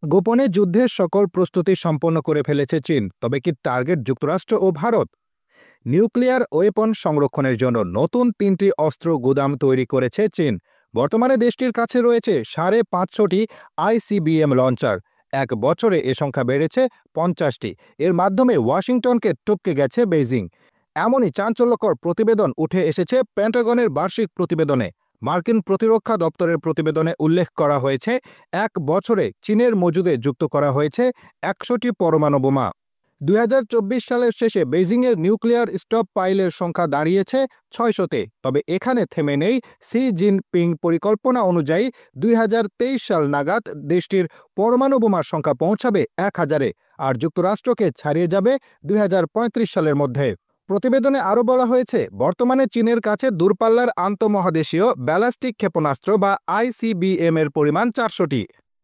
গোপনে যুদ্ধের সকল প্রস্তুতি সম্পন্ন করে ফেলেছে চীন, তবে কি টার্গেট যুক্তরাষ্ট্র ও ভারত? নিউক্লিয়ার ওয়েপন সংরক্ষণের জন্য নতুন ৩টি অস্ত্র গুদাম তৈরি করেছে চীন। বর্তমানে দেশটির কাছে রয়েছে ৫৫০টি আইসিবিএম লঞ্চার। এক বছরে এ সংখ্যা বেড়েছে ৫০টি। এর মাধ্যমে ওয়াশিংটনকে টপকে গেছে বেইজিং। এমনই চাঞ্চল্যকর প্রতিবেদন উঠে এসেছে পেন্টাগনের বার্ষিক প্রতিবেদনে। মার্কিন প্রতিরক্ষা দপ্তরের প্রতিবেদনে উল্লেখ করা হয়েছে, এক বছরে চীনের মজুদে যুক্ত করা হয়েছে ১০০টি পরমাণু বোমা। ২০২৪ সালের শেষে বেইজিংয়ের নিউক্লিয়ার স্টক পাইলের সংখ্যা দাঁড়িয়েছে ৬০০-তে। তবে এখানে থেমে নেই শি জিনপিং পরিকল্পনা অনুযায়ী ২০২৩ সাল নাগাদ দেশটির পরমাণু বোমার সংখ্যা পৌঁছাবে ১,০০০-এ, আর যুক্তরাষ্ট্রকে ছাড়িয়ে যাবে ২০৩৫ সালের মধ্যে। প্রতিবেদনে আরও বলা হয়েছে, বর্তমানে চীনের কাছে দূরপাল্লার আন্তঃমহাদেশীয় ব্যালিস্টিক ক্ষেপণাস্ত্র বা আইসিবিএম এর পরিমাণ ৪০০টি,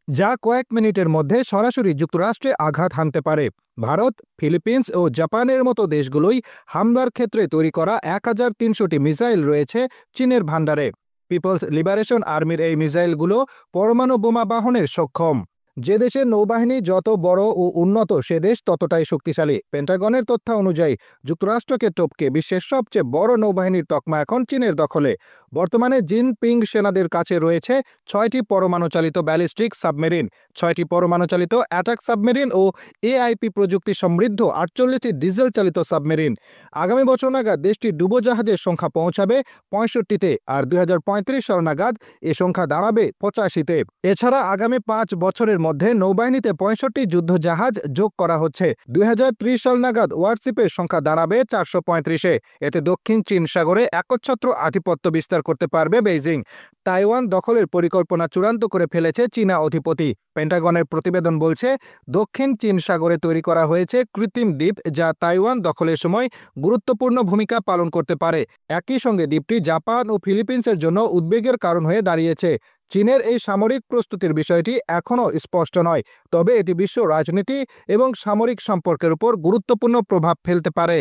যা কয়েক মিনিটের মধ্যে সরাসরি যুক্তরাষ্ট্রে আঘাত হানতে পারে। ভারত, ফিলিপিন্স ও জাপানের মতো দেশগুলোই হামলার ক্ষেত্রে তৈরি করা ১,৩০০টি মিসাইল রয়েছে চীনের ভান্ডারে। পিপলস লিবারেশন আর্মির এই মিসাইলগুলো পরমাণু বোমা বাহনের সক্ষম। যে দেশের নৌবাহিনী যত বড় ও উন্নত, সে দেশ ততটাই শক্তিশালী। পেন্টাগনের তথ্য অনুযায়ী যুক্তরাষ্ট্রকে টপকে বিশ্বের সবচেয়ে বড় নৌবাহিনীর তকমা এখন চীনের দখলে। বর্তমানে জিনপিং সেনাদের কাছে রয়েছে ৬টি পরমাণুচালিত ব্যালিস্টিক সাবমেরিন, ৬টি পরমাণুচালিত অ্যাটাক সাবমেরিন ও এআইপি প্রযুক্তি সমৃদ্ধ ৪৮টি ডিজেল চালিত সাবমেরিন। আগামী বছর নাগাদ দেশটির ডুবোজাহাজের সংখ্যা পৌঁছাবে ৬৫-তে, আর ২০৩৫ সাল নাগাদ এ সংখ্যা দাঁড়াবে ৮৫-তে। এছাড়া আগামী ৫ বছরের মধ্যে নৌবাহিনীতে ৬৫ যুদ্ধজাহাজ যোগ করা হচ্ছে। ২০৩০ সাল নাগাদ ওয়ারশিপের সংখ্যা দাঁড়াবে ৪৩৫-এ। এতে দক্ষিণ চীন সাগরে একচ্ছত্র আধিপত্য বিস্তার করতে পারবে বেইজিং। তাইওয়ান দখলের পরিকল্পনা চূড়ান্ত করে ফেলেছে চীনা অধিপতি। পেন্টাগনের প্রতিবেদন বলছে, দক্ষিণ চীন সাগরে তৈরি করা হয়েছে কৃত্রিম দ্বীপ, যা তাইওয়ান দখলের সময় গুরুত্বপূর্ণ ভূমিকা পালন করতে পারে। একই সঙ্গে দ্বীপটি জাপান ও ফিলিপিন্সের জন্য উদ্বেগের কারণ হয়ে দাঁড়িয়েছে। চীনের এই সামরিক প্রস্তুতির বিষয়টি এখনও স্পষ্ট নয়, তবে এটি বিশ্ব রাজনীতি এবং সামরিক সম্পর্কের উপর গুরুত্বপূর্ণ প্রভাব ফেলতে পারে।